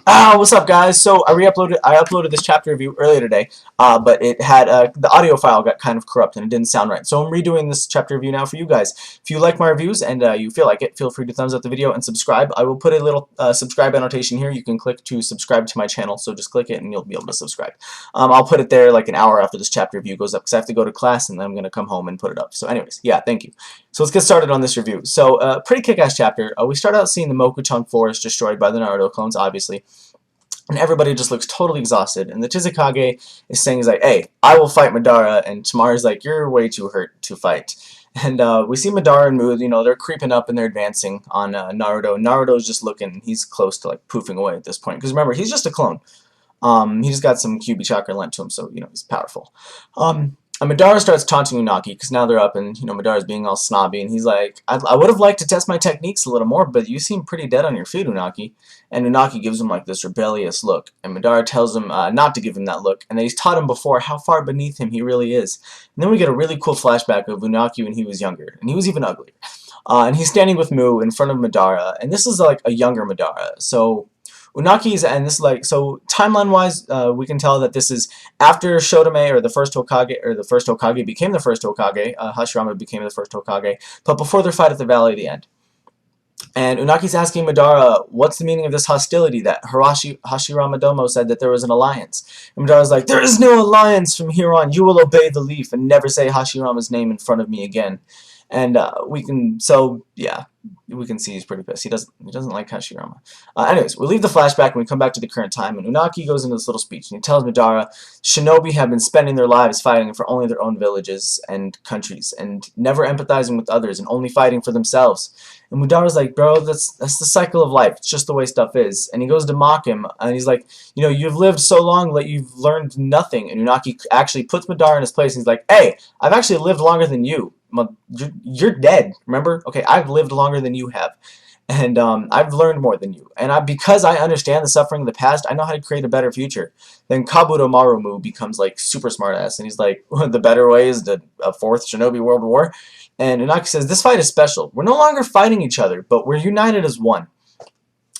What's up, guys? So I uploaded this chapter review earlier today, but it had the audio file got kind of corrupt and it didn't sound right. So I'm redoing this chapter review now for you guys. If you like my reviews and you feel like it, feel free to thumbs up the video and subscribe. I will put a little subscribe annotation here. You can click to subscribe to my channel. So just click it and you'll be able to subscribe. I'll put it there like an hour after this chapter review goes up because I have to go to class and then I'm gonna come home and put it up. So, anyways, yeah, thank you. So let's get started on this review. So, pretty kick-ass chapter. We start out seeing the Mokuchan forest destroyed by the Naruto clones, obviously. And everybody just looks totally exhausted. And the Chizukage is saying, he's like, hey, I will fight Madara. And Tamari's like, you're way too hurt to fight. And we see Madara and Mu, they're creeping up and they're advancing on Naruto. Naruto's just looking, he's close to like poofing away at this point. Because remember, he's just a clone. He just got some QB chakra lent to him, so, he's powerful. And Madara starts taunting Unagi, because now they're up, and, Madara's being all snobby, and he's like, I would have liked to test my techniques a little more, but you seem pretty dead on your feet, Unagi. And Unagi gives him, like, this rebellious look, and Madara tells him not to give him that look, and that he's taught him before how far beneath him he really is. And then we get a really cool flashback of Unagi when he was younger, and he was even uglier. And he's standing with Mu in front of Madara, and this is, like, a younger Madara, so Unaki's, and this is like, so timeline-wise, we can tell that this is after Shotome, or the first Hokage became the first Hokage, Hashirama became the first Hokage, but before their fight at the Valley of the End. And Unaki's asking Madara, what's the meaning of this hostility that Hashirama Domo said that there was an alliance? And Madara's like, there is no alliance from here on, you will obey the leaf and never say Hashirama's name in front of me again. And we can see he's pretty pissed. He doesn't like Hashirama. Anyways, we leave the flashback and we come back to the current time, and Unagi goes into this little speech and he tells Madara, shinobi have been spending their lives fighting for only their own villages and countries, and never empathizing with others, and only fighting for themselves. And Madara's like, bro, that's the cycle of life. It's just the way stuff is. And he goes to mock him, and he's like, you've lived so long that you've learned nothing. And Unagi actually puts Madara in his place, and he's like, hey, I've actually lived longer than you. You're dead, remember? Okay, I've lived longer than you have. And I've learned more than you. And because I understand the suffering of the past, I know how to create a better future. Then Kabuto Marumu becomes like super smartass, and he's like, the better way is a fourth Shinobi World War. And Unagi says, this fight is special. We're no longer fighting each other, but we're united as one.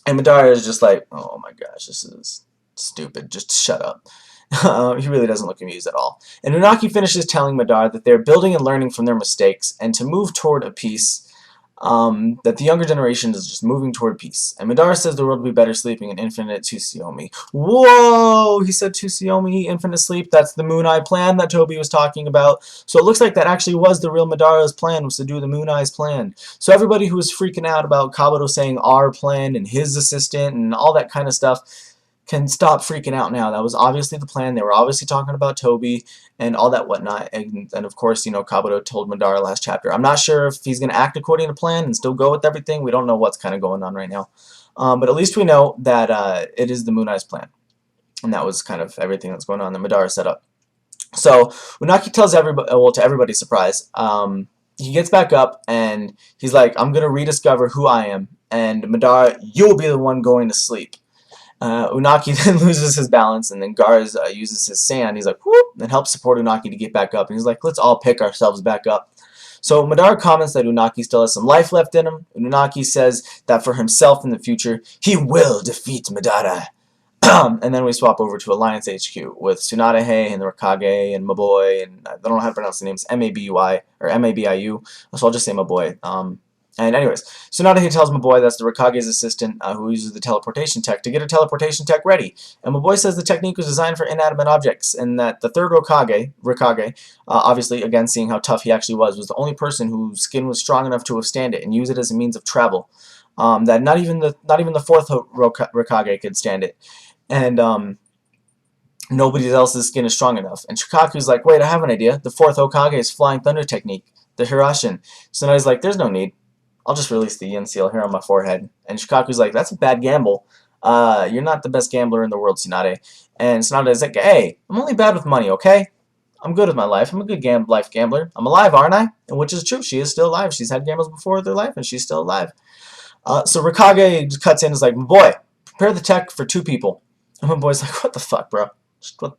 And Madara is just like, oh my gosh, this is stupid. Just shut up. He really doesn't look amused at all. And Unagi finishes telling Madara that they're building and learning from their mistakes, and to move toward a peace, that the younger generation is just moving toward peace. And Madara says the world will be better sleeping in infinite Tsukuyomi. Whoa! He said Tsukuyomi, infinite sleep. That's the Moon Eye plan that Toby was talking about. So it looks like that actually was the real Madara's plan, was to do the Moon Eye's plan. So everybody who was freaking out about Kabuto saying our plan and his assistant and all that kind of stuff can stop freaking out now. That was obviously the plan. They were obviously talking about Toby and all that whatnot. And of course, Kabuto told Madara last chapter. I'm not sure if he's going to act according to plan and still go with everything. We don't know what's kind of going on right now. But at least we know that it is the Moon Eye's plan. And that was kind of everything that's going on that Madara set up. So Unagi tells everybody, well, to everybody's surprise, he gets back up and he's like, I'm going to rediscover who I am. And Madara, you'll be the one going to sleep. Unagi then loses his balance, and then Garz uses his sand. He's like, whoop, and helps support Unagi to get back up. And he's like, let's all pick ourselves back up. So Madara comments that Unagi still has some life left in him. And Unagi says that for himself in the future, he will defeat Madara. And then we swap over to Alliance HQ with Tsunade and the Raikage and Maboy, and I don't know how to pronounce the names, M-A-B-U-I, or M-A-B-I-U, so I'll just say Maboy. And anyways, Tsunade tells Maboy that's the Raikage's assistant who uses the teleportation tech to get a teleportation tech ready. And Maboy says the technique was designed for inanimate objects, and that the third Raikage, obviously, again, seeing how tough he actually was the only person whose skin was strong enough to withstand it and use it as a means of travel. That not even the fourth Raikage could stand it. And nobody else's skin is strong enough. And Shikaku's like, wait, I have an idea. The fourth Hokage's flying thunder technique, the Hirashin. Tsunade's like, there's no need. I'll just release the yin seal here on my forehead. And Shikaku's like, that's a bad gamble. You're not the best gambler in the world, Tsunade. And Tsunade's like, hey, I'm only bad with money, okay? I'm good with my life. I'm a good life gambler. I'm alive, aren't I? And which is true. She is still alive. She's had gambles before their life, and she's still alive. So Raikage cuts in and is like, boy, prepare the tech for 2 people. And my boy's like, what the fuck, bro? What?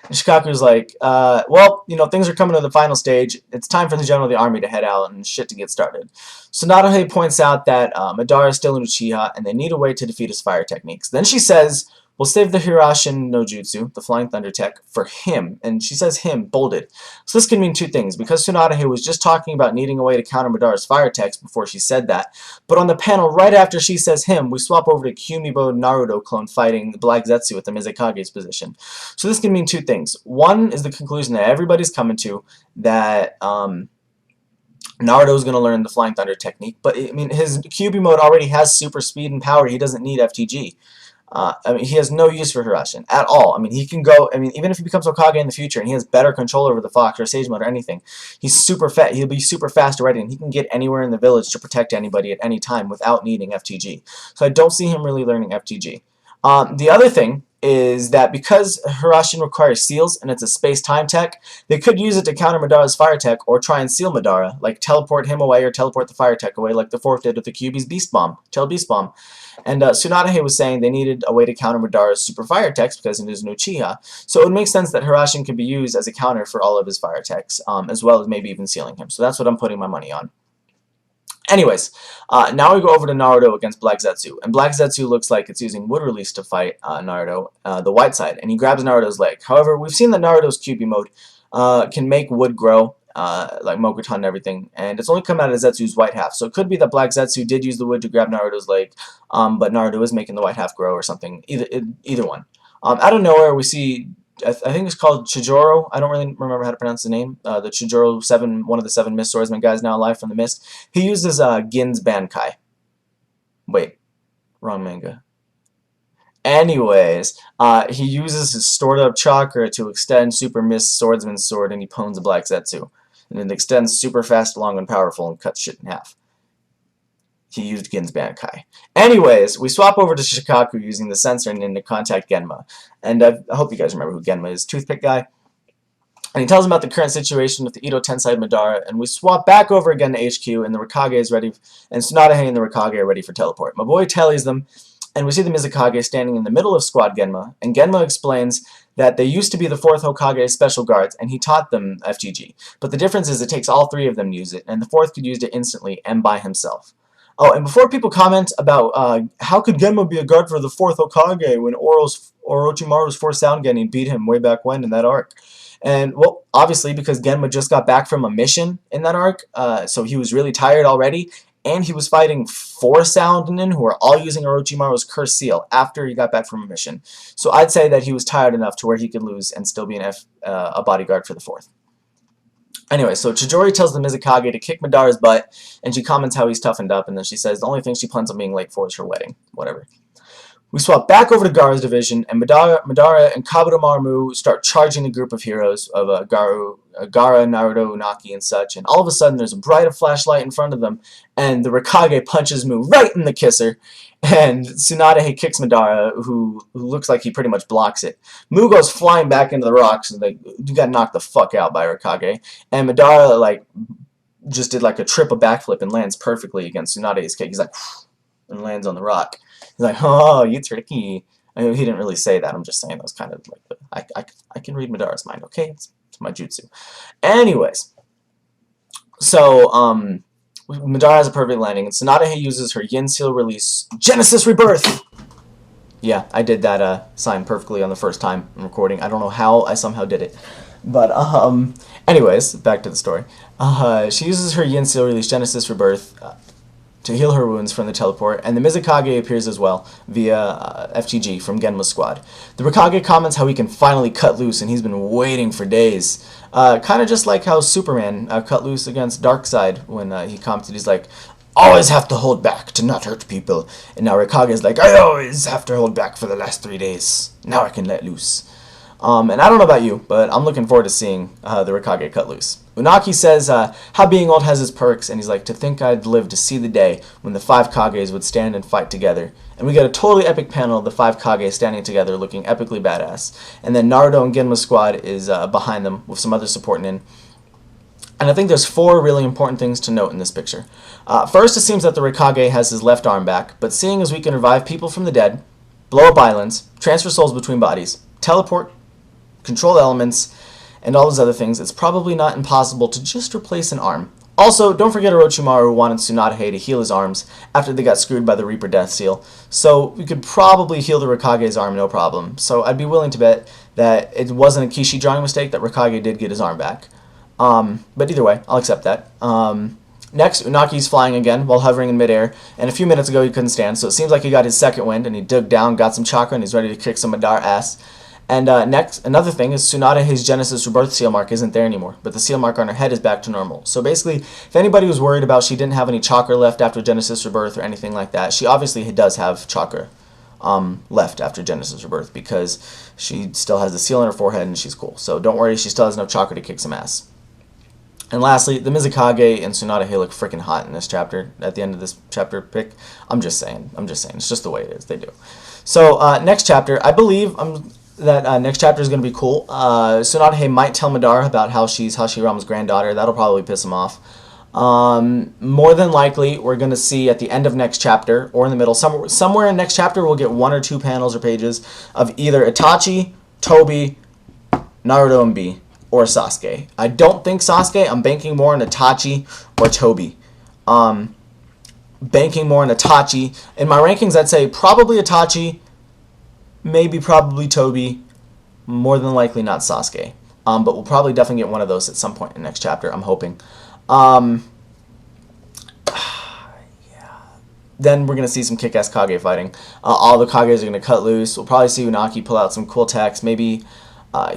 And Shikaku's like, well, things are coming to the final stage. It's time for the general of the army to head out and shit to get started. So Narahe points out that Madara is still in Uchiha, and they need a way to defeat his fire techniques. Then she says, we'll save the Hirashin no Jutsu, the Flying Thunder tech, for him. And she says him, bolded. So this can mean two things, because Tsunade was just talking about needing a way to counter Madara's fire techs before she said that. But on the panel right after she says him, we swap over to Kumibo Naruto clone fighting the Black Zetsu at the Mizikage's position. So this can mean two things. One is the conclusion that everybody's coming to, that Naruto's going to learn the Flying Thunder technique, but I mean, his Kyuubi mode already has super speed and power. He doesn't need FTG. I mean, he has no use for Hirashin at all. I mean, he can go. I mean, even if he becomes Hokage in the future and he has better control over the Fox or Sage Mode or anything, he's super fat. He'll be super fast already, and he can get anywhere in the village to protect anybody at any time without needing FTG. So I don't see him really learning FTG. The other thing is that because Hirashin requires seals and it's a space-time tech, they could use it to counter Madara's fire tech or try and seal Madara, like teleport him away or teleport the fire tech away, like the fourth did with the Kyuubi's Beast Bomb, Tail Beast Bomb. And Tsunade was saying they needed a way to counter Madara's super fire techs because it is no Uchiha, so it would make sense that Hirashin could be used as a counter for all of his fire techs, as well as maybe even sealing him. So that's what I'm putting my money on. Anyways, now we go over to Naruto against Black Zetsu, and Black Zetsu looks like it's using wood release to fight Naruto, the white side, and he grabs Naruto's leg. However, we've seen that Naruto's Kyuubi mode can make wood grow, like Mokuton and everything, and it's only come out of Zetsu's white half, so it could be that Black Zetsu did use the wood to grab Naruto's leg, but Naruto is making the white half grow or something, either one. Out of nowhere, we see, I think it's called Chijoro. I don't really remember how to pronounce the name. The Chijoro 7, one of the 7 Mist Swordsman guys now alive from the Mist. He uses Gin's Bankai. Wait, wrong manga. Anyways, he uses his stored up chakra to extend Super Mist Swordsman's sword, and he pwns a Black Zetsu. And it extends super fast, long, and powerful, and cuts shit in half. He used Gin's Bankai. Anyways, we swap over to Shikaku using the sensor and to contact Genma. And I hope you guys remember who Genma is, Toothpick guy. And he tells him about the current situation with the Edo Tensei Madara, and we swap back over again to HQ, and the Raikage is ready, and Tsunade and the Raikage are ready for teleport. My boy tallies them, and we see the Mizukage standing in the middle of Squad Genma, and Genma explains that they used to be the 4th Hokage's special guards, and he taught them FGG. But the difference is it takes all 3 of them to use it, and the 4th could use it instantly and by himself. Oh, and before people comment about how could Genma be a guard for the 4th Hokage when Orochimaru's 4th Sound Genin beat him way back when in that arc? And, well, obviously because Genma just got back from a mission in that arc, so he was really tired already, and he was fighting 4 Sound Genin who are all using Orochimaru's Curse Seal after he got back from a mission. So I'd say that he was tired enough to where he could lose and still be a bodyguard for the 4th. Anyway, so Chijori tells the Mizukage to kick Madara's butt, and she comments how he's toughened up, and then she says the only thing she plans on being late for is her wedding. Whatever. We swap back over to Gaara's division, and Madara and Kabutomaru start charging the group of heroes of Gaara, Naruto, Unagi, and such, and all of a sudden there's a bright flashlight in front of them, and the Raikage punches Mu right in the kisser, and Tsunade kicks Madara, who looks like he pretty much blocks it. Mu goes flying back into the rocks, and you got knocked the fuck out by Raikage, and Madara, like, just did like a triple backflip and lands perfectly against Tsunade's kick. He's like, and lands on the rock. He's like, oh, you tricky. I mean, he didn't really say that. I'm just saying that was kind of like, I can read Madara's mind, okay? It's my jutsu. Anyways, so, Madara has a perfect landing, and Tsunade uses her Yin Seal release, Genesis Rebirth! Yeah, I did that sign perfectly on the first time I'm recording. I don't know how I somehow did it. But, anyways, back to the story. She uses her Yin Seal release, Genesis Rebirth, to heal her wounds from the teleport, and the Mizukage appears as well via FGG from Genma's squad. The Raikage comments how he can finally cut loose, and he's been waiting for days. Kind of just like how Superman cut loose against Darkseid when he commented, he's like, always have to hold back to not hurt people. And now Raikage's like, I always have to hold back for the last 3 days. Now I can let loose. And I don't know about you, but I'm looking forward to seeing the Raikage cut loose. Unagi says how being old has its perks, and he's like, to think I'd live to see the day when the 5 Kages would stand and fight together. And we get a totally epic panel of the 5 Kage standing together looking epically badass. And then Naruto and Genma's squad is behind them with some others supporting in. And I think there's 4 really important things to note in this picture. First, it seems that the Raikage has his left arm back, but seeing as we can revive people from the dead, blow up islands, transfer souls between bodies, teleport, control elements, and all those other things, it's probably not impossible to just replace an arm. Also, don't forget Orochimaru wanted Tsunade to heal his arms after they got screwed by the Reaper Death Seal. So we could probably heal the Rikage's arm no problem. So I'd be willing to bet that it wasn't a Kishi drawing mistake, that Rikage did get his arm back. But either way, I'll accept that. Next, Unaki's flying again while hovering in midair, and a few minutes ago he couldn't stand, so it seems like he got his second wind, and he dug down, got some chakra, and he's ready to kick some Madara ass. And next, another thing is Tsunade, his Genesis Rebirth seal mark isn't there anymore, but the seal mark on her head is back to normal. So basically, if anybody was worried about she didn't have any chakra left after Genesis Rebirth or anything like that, she obviously does have chakra left after Genesis Rebirth, because she still has the seal on her forehead and she's cool. So don't worry, she still has enough chakra to kick some ass. And lastly, the Mizukage and Tsunade look freaking hot in this chapter, at the end of this chapter pick. I'm just saying. It's just the way it is. They do. So, next chapter, I believe that next chapter is going to be cool. Tsunade might tell Madara about how she's Hashirama's granddaughter. That'll probably piss him off. More than likely, we're going to see at the end of next chapter, or in the middle, somewhere in next chapter, we'll get 1 or 2 panels or pages of either Itachi, Tobi, Naruto, and B, or Sasuke. I don't think Sasuke. I'm banking more on Itachi or Tobi. Banking more on Itachi. In my rankings, I'd say probably Itachi, maybe probably Tobi, more than likely not Sasuke. But we'll probably definitely get one of those at some point in the next chapter, I'm hoping. Yeah. Then we're going to see some kick-ass Kage fighting. All the Kages are going to cut loose. We'll probably see Unagi pull out some cool techs. Maybe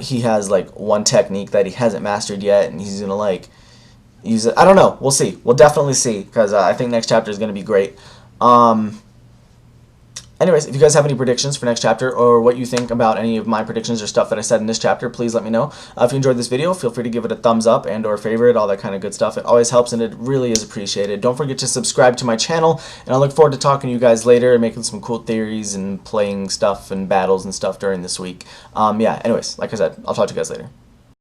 he has like one technique that he hasn't mastered yet, and he's going to like use it. I don't know. We'll see. We'll definitely see, because I think next chapter is going to be great. Anyways, if you guys have any predictions for next chapter, or what you think about any of my predictions or stuff that I said in this chapter, please let me know. If you enjoyed this video, feel free to give it a thumbs up and or favorite, all that kind of good stuff. It always helps, and it really is appreciated. Don't forget to subscribe to my channel, and I look forward to talking to you guys later and making some cool theories and playing stuff and battles and stuff during this week. Yeah, anyways, like I said, I'll talk to you guys later.